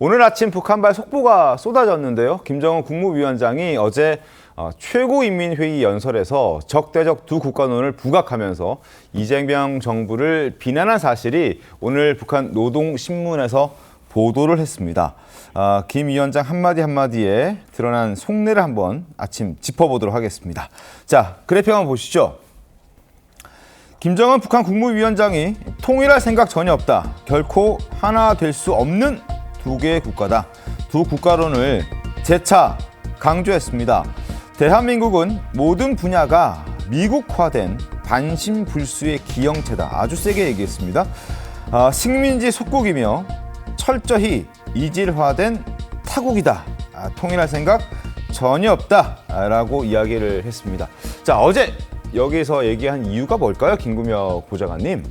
오늘 아침 북한발 속보가 쏟아졌는데요. 김정은 국무위원장이 어제 최고인민회의 연설에서 적대적 두 국가론을 부각하면서 이재명 정부를 비난한 사실이 오늘 북한 노동신문에서 보도를 했습니다. 김 위원장 한마디 한마디에 드러난 속내를 한번 아침 짚어보도록 하겠습니다. 자, 그래픽 한번 보시죠. 김정은 북한 국무위원장이 통일할 생각 전혀 없다. 결코 하나 될 수 없는 두 개의 국가다. 두 국가론을 재차 강조했습니다. 대한민국은 모든 분야가 미국화된 반신불수의 기형체다. 아주 세게 얘기했습니다. 식민지 속국이며 철저히 이질화된 타국이다. 통일할 생각 전혀 없다라고 이야기를 했습니다. 자, 어제 여기서 얘기한 이유가 뭘까요, 김구명 보좌관님?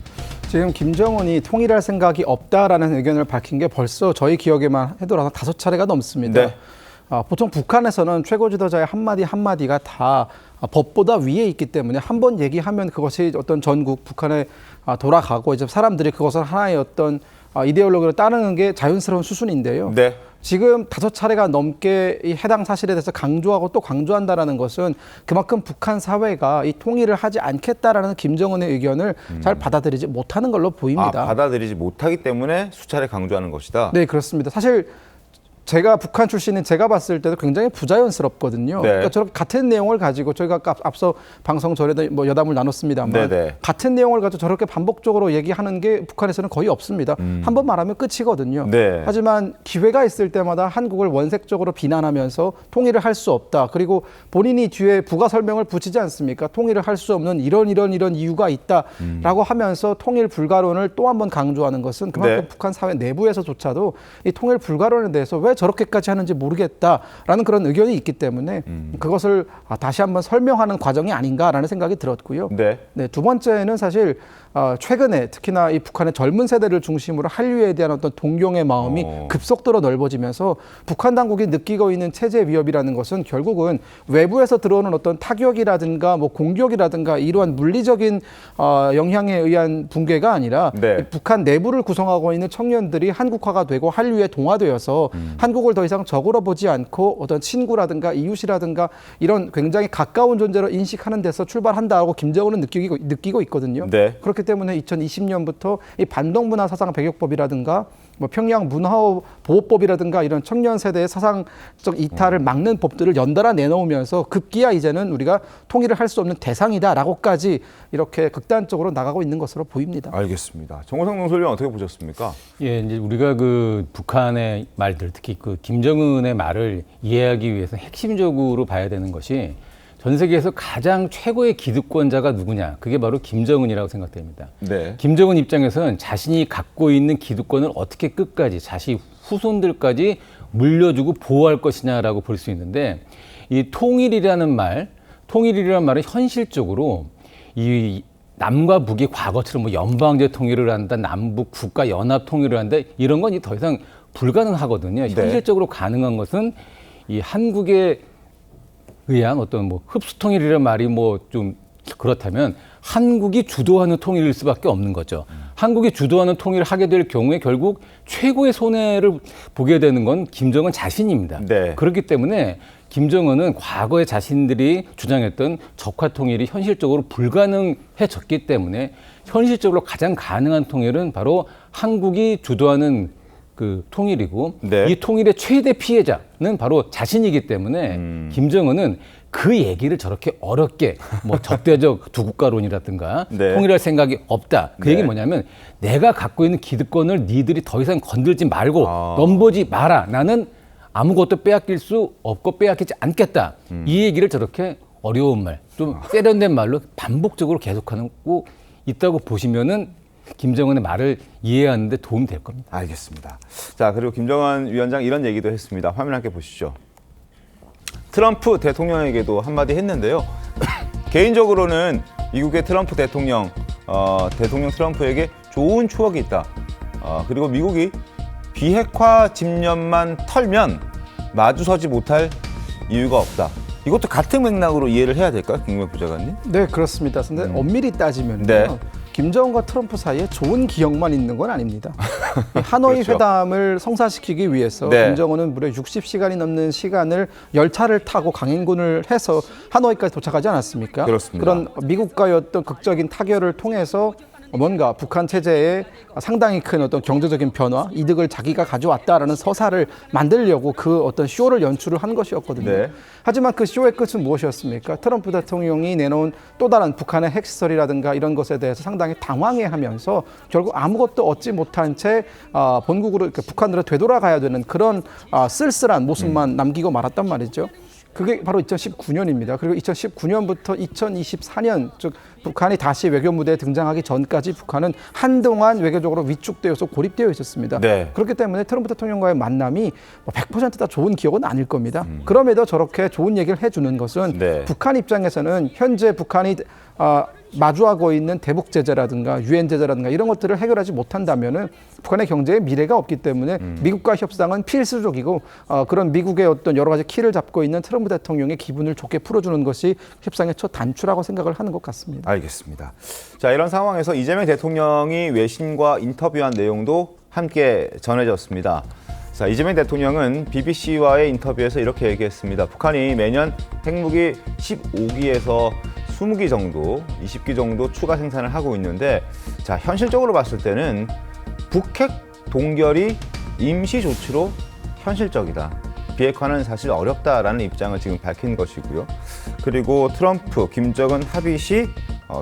지금 김정은이 통일할 생각이 없다라는 의견을 밝힌 게 벌써 저희 기억에만 해도 5차례가 넘습니다. 네. 보통 북한에서는 최고 지도자의 한마디 한마디가 다 법보다 위에 있기 때문에 한 번 얘기하면 그것이 어떤 전국 북한에 돌아가고 이제 사람들이 그것을 하나의 어떤 이데올로기로 따르는 게 자연스러운 수순인데요. 네. 지금 5차례가 넘게 이 해당 사실에 대해서 강조하고 또 강조한다라는 것은 그만큼 북한 사회가 이 통일을 하지 않겠다라는 김정은의 의견을 잘 받아들이지 못하는 걸로 보입니다. 받아들이지 못하기 때문에 수차례 강조하는 것이다. 네, 그렇습니다. 사실 제가 북한 출신인 제가 봤을 때도 굉장히 부자연스럽거든요. 네. 그러니까 저렇게 같은 내용을 가지고 저희가 앞서 방송 전에도 뭐 여담을 나눴습니다만 네네. 같은 내용을 가지고 저렇게 반복적으로 얘기하는 게 북한에서는 거의 없습니다. 한 번 말하면 끝이거든요. 네. 하지만 기회가 있을 때마다 한국을 원색적으로 비난하면서 통일을 할 수 없다. 그리고 본인이 뒤에 부가 설명을 붙이지 않습니까? 통일을 할 수 없는 이런 이유가 있다라고 하면서 통일 불가론을 또 한 번 강조하는 것은 그만큼 네. 북한 사회 내부에서조차도 이 통일 불가론에 대해서 왜 저렇게까지 하는지 모르겠다라는 그런 의견이 있기 때문에 그것을 다시 한번 설명하는 과정이 아닌가라는 생각이 들었고요. 네. 네, 두 번째는 사실 최근에 특히나 이 북한의 젊은 세대를 중심으로 한류에 대한 어떤 동경의 마음이 급속도로 넓어지면서 북한 당국이 느끼고 있는 체제 위협이라는 것은 결국은 외부에서 들어오는 어떤 타격이라든가 뭐 공격이라든가 이러한 물리적인 영향에 의한 붕괴가 아니라 네. 북한 내부를 구성하고 있는 청년들이 한국화가 되고 한류에 동화되어서 한국을 더 이상 적으로 보지 않고 어떤 친구라든가 이웃이라든가 이런 굉장히 가까운 존재로 인식하는 데서 출발한다고 김정은은 느끼고 있거든요. 네. 그렇기 때문에 2020년부터 이 반동문화 사상 배격법이라든가 뭐 평양 문화 보호법이라든가 이런 청년 세대의 사상적 이탈을 막는 법들을 연달아 내놓으면서 급기야 이제는 우리가 통일을 할 수 없는 대상이다라고까지 이렇게 극단적으로 나가고 있는 것으로 보입니다. 알겠습니다. 정호성 논설위원 어떻게 보셨습니까? 예, 이제 우리가 그 북한의 말들, 특히 그 김정은의 말을 이해하기 위해서 핵심적으로 봐야 되는 것이 전 세계에서 가장 최고의 기득권자가 누구냐? 그게 바로 김정은이라고 생각됩니다. 네. 김정은 입장에서는 자신이 갖고 있는 기득권을 어떻게 끝까지 자신 후손들까지 물려주고 보호할 것이냐라고 볼 수 있는데 이 통일이라는 말은 현실적으로 이 남과 북이 과거처럼 뭐 연방제 통일을 한다, 남북 국가 연합 통일을 한다 이런 건 더 이상 불가능하거든요. 네. 현실적으로 가능한 것은 이 한국의 의한 어떤 뭐 흡수 통일이라는 말이 뭐 좀 그렇다면 한국이 주도하는 통일일 수밖에 없는 거죠. 한국이 주도하는 통일을 하게 될 경우에 결국 최고의 손해를 보게 되는 건 김정은 자신입니다. 네. 그렇기 때문에 김정은은 과거에 자신들이 주장했던 적화 통일이 현실적으로 불가능해졌기 때문에 현실적으로 가장 가능한 통일은 바로 한국이 주도하는 그 통일이고 네. 이 통일의 최대 피해자는 바로 자신이기 때문에 김정은은 그 얘기를 저렇게 어렵게 뭐 적대적 두 국가론이라든가 네. 통일할 생각이 없다. 그 네. 얘기 뭐냐면 내가 갖고 있는 기득권을 니들이 더 이상 건들지 말고 넘보지 마라. 나는 아무것도 빼앗길 수 없고 빼앗기지 않겠다. 이 얘기를 저렇게 어려운 말, 좀 세련된 말로 반복적으로 계속하고 있다고 보시면은 김정은의 말을 이해하는 데 도움이 될 겁니다. 알겠습니다. 자, 그리고 김정은 위원장 이런 얘기도 했습니다. 화면 함께 보시죠. 트럼프 대통령에게도 한마디 했는데요. 개인적으로는 미국의 트럼프 대통령 트럼프에게 좋은 추억이 있다. 그리고 미국이 비핵화 집념만 털면 마주서지 못할 이유가 없다. 이것도 같은 맥락으로 이해를 해야 될까요, 김구명 부장관님? 네, 그렇습니다. 근데 엄밀히 따지면요. 네. 김정은과 트럼프 사이에 좋은 기억만 있는 건 아닙니다. 이 하노이 그렇죠. 회담을 성사시키기 위해서 네. 김정은은 무려 60시간이 넘는 시간을 열차를 타고 강행군을 해서 하노이까지 도착하지 않았습니까? 그렇습니다. 그런 미국과의 어떤 극적인 타결을 통해서 뭔가 북한 체제에 상당히 큰 어떤 경제적인 변화, 이득을 자기가 가져왔다라는 서사를 만들려고 그 어떤 쇼를 연출을 한 것이었거든요. 네. 하지만 그 쇼의 끝은 무엇이었습니까? 트럼프 대통령이 내놓은 또 다른 북한의 핵시설이라든가 이런 것에 대해서 상당히 당황해하면서 결국 아무것도 얻지 못한 채 본국으로 이렇게 북한으로 되돌아가야 되는 그런 쓸쓸한 모습만 남기고 말았단 말이죠. 그게 바로 2019년입니다. 그리고 2019년부터 2024년, 즉 북한이 다시 외교 무대에 등장하기 전까지 북한은 한동안 외교적으로 위축되어서 고립되어 있었습니다. 네. 그렇기 때문에 트럼프 대통령과의 만남이 100%다 좋은 기억은 아닐 겁니다. 그럼에도 저렇게 좋은 얘기를 해주는 것은 네. 북한 입장에서는 현재 북한이 마주하고 있는 대북 제재라든가 유엔 제재라든가 이런 것들을 해결하지 못한다면은 북한의 경제에 미래가 없기 때문에 미국과 협상은 필수적이고 그런 미국의 어떤 여러 가지 키를 잡고 있는 트럼프 대통령의 기분을 좋게 풀어주는 것이 협상의 첫 단추라고 생각을 하는 것 같습니다. 알겠습니다. 자, 이런 상황에서 이재명 대통령이 외신과 인터뷰한 내용도 함께 전해졌습니다. 자, 이재명 대통령은 BBC와의 인터뷰에서 이렇게 얘기했습니다. 북한이 매년 핵무기 15기에서 20기 정도, 20기 정도 추가 생산을 하고 있는데, 자, 현실적으로 봤을 때는 북핵 동결이 임시 조치로 현실적이다. 비핵화는 사실 어렵다라는 입장을 지금 밝힌 것이고요. 그리고 트럼프, 김정은 합의 시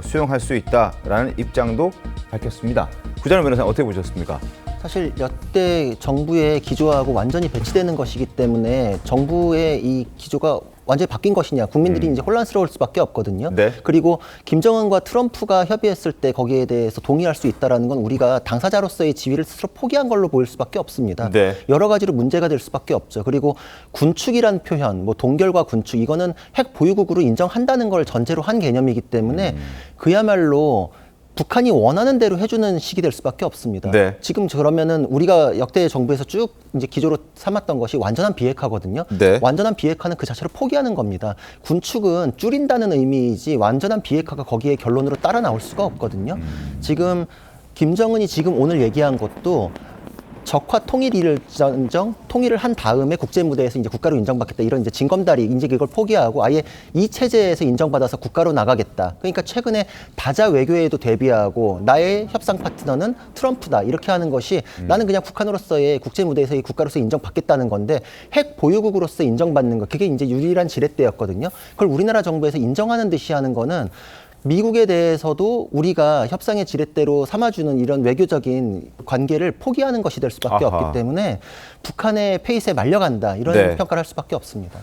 수용할 수 있다라는 입장도 밝혔습니다. 구자룡 변호사님 어떻게 보셨습니까? 사실 여태 정부의 기조하고 완전히 배치되는 것이기 때문에 정부의 이 기조가 완전히 바뀐 것이냐, 국민들이 이제 혼란스러울 수밖에 없거든요. 네. 그리고 김정은과 트럼프가 협의했을 때 거기에 대해서 동의할 수 있다라는 건 우리가 당사자로서의 지위를 스스로 포기한 걸로 보일 수밖에 없습니다. 네. 여러 가지로 문제가 될 수밖에 없죠. 그리고 군축이란 표현, 뭐 동결과 군축, 이거는 핵 보유국으로 인정한다는 걸 전제로 한 개념이기 때문에 그야말로 북한이 원하는 대로 해주는 식이 될 수밖에 없습니다. 네. 지금 그러면은 우리가 역대 정부에서 쭉 이제 기조로 삼았던 것이 완전한 비핵화거든요. 네. 완전한 비핵화는 그 자체를 포기하는 겁니다. 군축은 줄인다는 의미이지 완전한 비핵화가 거기에 결론으로 따라 나올 수가 없거든요. 지금 김정은이 지금 오늘 얘기한 것도 적화 통일을 통일을 한 다음에 국제 무대에서 이제 국가로 인정받겠다, 이런 이제 징검다리, 이제 그걸 포기하고 아예 이 체제에서 인정받아서 국가로 나가겠다. 그러니까 최근에 다자 외교에도 대비하고 나의 협상 파트너는 트럼프다, 이렇게 하는 것이 나는 그냥 북한으로서의 국제 무대에서의 국가로서 인정받겠다는 건데, 핵 보유국으로서 인정받는 거, 그게 이제 유일한 지렛대였거든요. 그걸 우리나라 정부에서 인정하는 듯이 하는 거는 미국에 대해서도 우리가 협상의 지렛대로 삼아주는 이런 외교적인 관계를 포기하는 것이 될 수밖에 아하. 없기 때문에 북한의 페이스에 말려간다, 이런 네. 평가를 할 수밖에 없습니다.